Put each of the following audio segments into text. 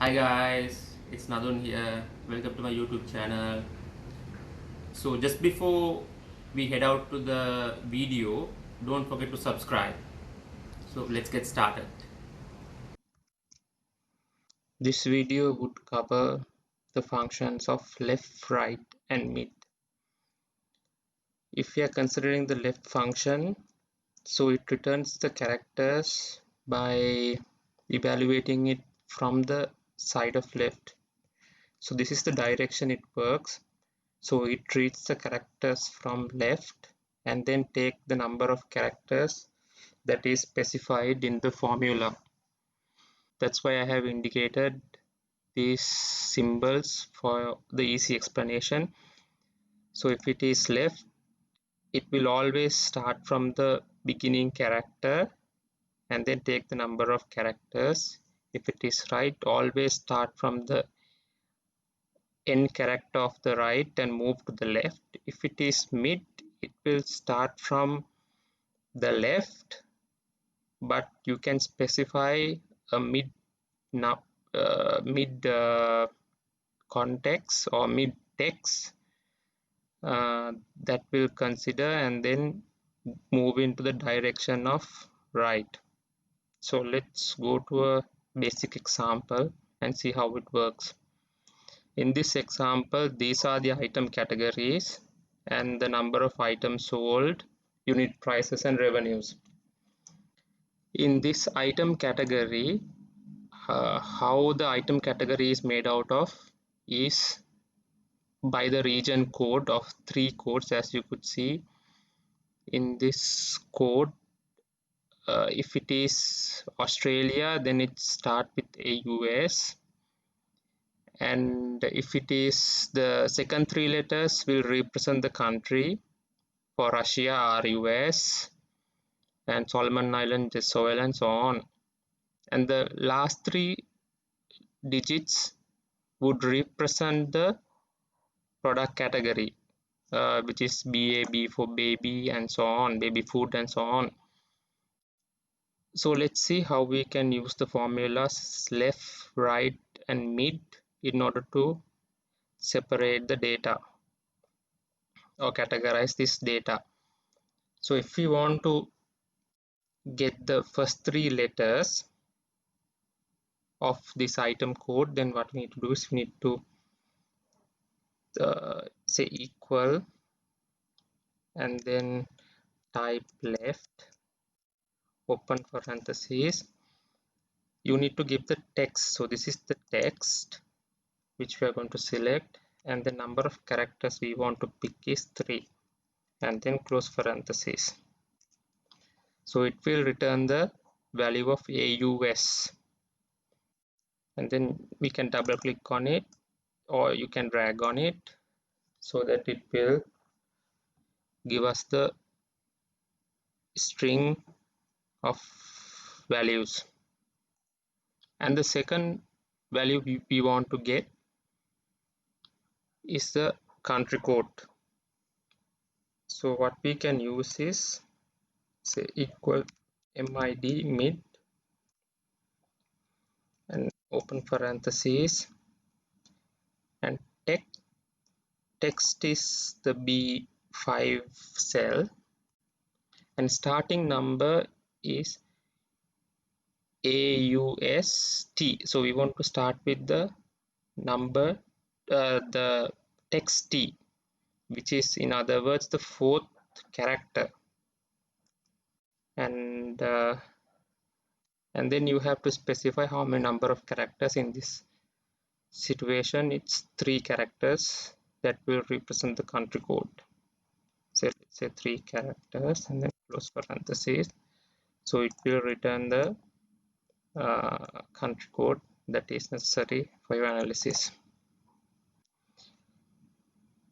Hi guys, it's Nadun here. Welcome to my YouTube channel. So just before we head out to the video, don't forget to subscribe. So let's get started. This video would cover the functions of left, right, and mid. If we are considering the left function, so it returns the characters by evaluating it from the side of left. So this is the direction it works. So it reads the characters from left and then take the number of characters that is specified in the formula. That's why I have indicated these symbols for the easy explanation. So if it is left, it will always start from the beginning character and then take the number of characters. If it is right, always start from the end character of the right and move to the left. If it is mid, it will start from the left, but you can specify a mid context or mid text that will consider and then move into the direction of right. So let's go to a basic example and see how it works. In this example, these are the item categories and the number of items sold, unit prices and revenues. In this item category, how the item category is made out of is by the region code of three codes. As you could see in this code, if it is Australia, then it start with AUS, and if it is the second three letters will represent the country. For Russia, RUS, and Solomon Island, SOL, and so on. And the last three digits would represent the product category, which is BAB for baby and so on, baby food and so on. So let's see how we can use the formulas left, right, and mid in order to separate the data or categorize this data. So if we want to get the first three letters of this item code, then what we need to do is we need to say equal and then type left, open parentheses. You need to give the text. So this is the text which we are going to select, and the number of characters we want to pick is 3, and then close parentheses. So it will return the value of AUS, and then we can double click on it or you can drag on it so that it will give us the string of values. And the second value we want to get is the country code. So what we can use is say equal mid and open parentheses, and text is the B5 cell, and starting number is AUST. So we want to start with the number, the text T, which is in other words the fourth character, and then you have to specify how many number of characters. In this situation it's 3 characters that will represent the country code. So let's say 3 characters and then close parentheses, so it will return the country code that is necessary for your analysis.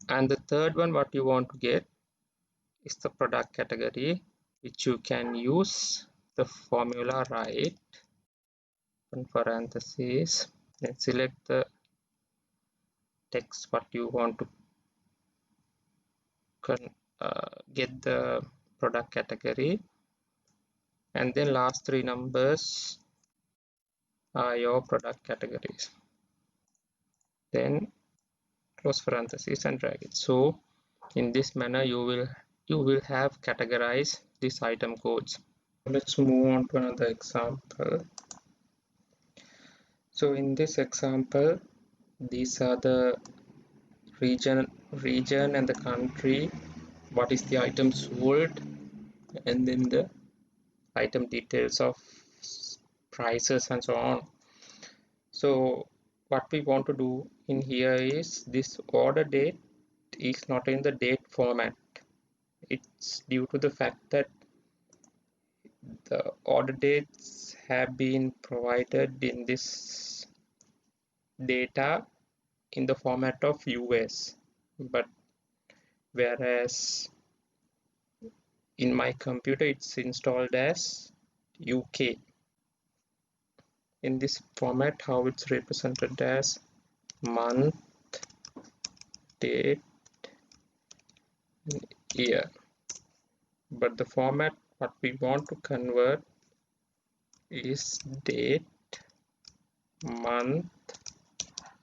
And the third one what you want to get is the product category, which you can use the formula right, open parentheses, then select the text what you want to get the product category, and then last three numbers are your product categories. Then close parentheses and drag it. So in this manner you will have categorized these item codes. Let's move on to another example. So in this example, these are the region and the country, what is the item sold, and then the item details of prices and so on. So what we want to do in here is this order date is not in the date format. It's due to the fact that the order dates have been provided in this data in the format of US, but whereas in my computer it's installed as UK. In this format, how it's represented as month, date, year, but the format what we want to convert is date, month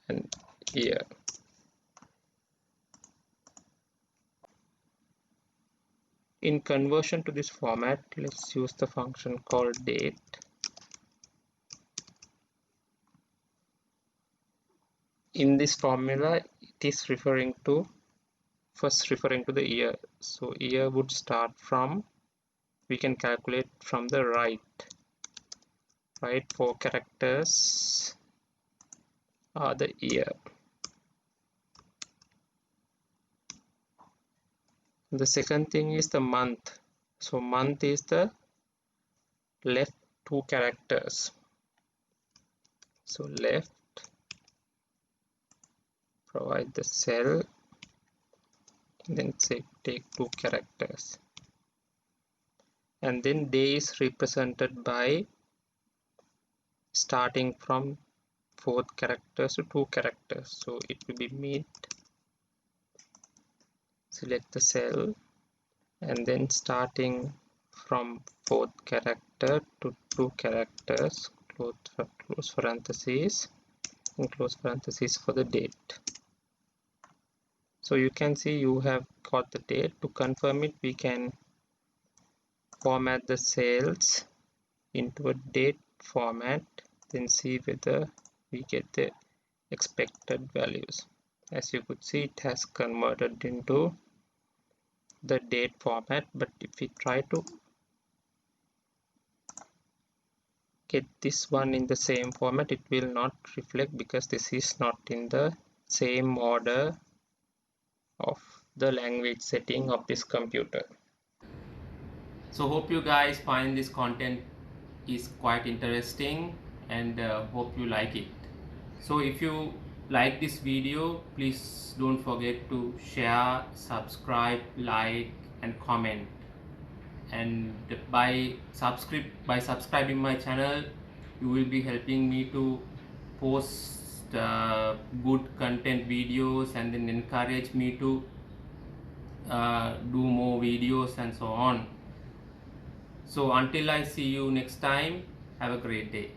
and year. In conversion to this format, let's use the function called date. In this formula, it is referring to the year. So year would start from, we can calculate from the right 4 characters are the year. The second thing is the month. So month is the left 2 characters. So left, provide the cell, then say take 2 characters. And then day is represented by starting from 4th characters to 2 characters. So it will be mid, select the cell, and then starting from 4th character to 2 characters, close parentheses, and close parentheses for the date. So you can see you have got the date. To confirm it, we can format the cells into a date format, then see whether we get the expected values. As you could see, it has converted into the date format, but if we try to get this one in the same format, it will not reflect because this is not in the same order of the language setting of this computer. So hope you guys find this content is quite interesting, and hope you like it. So if you like this video, please don't forget to share, subscribe, like and comment. And by subscribing my channel, you will be helping me to post good content videos, and then encourage me to do more videos and so on. So until I see you next time, have a great day.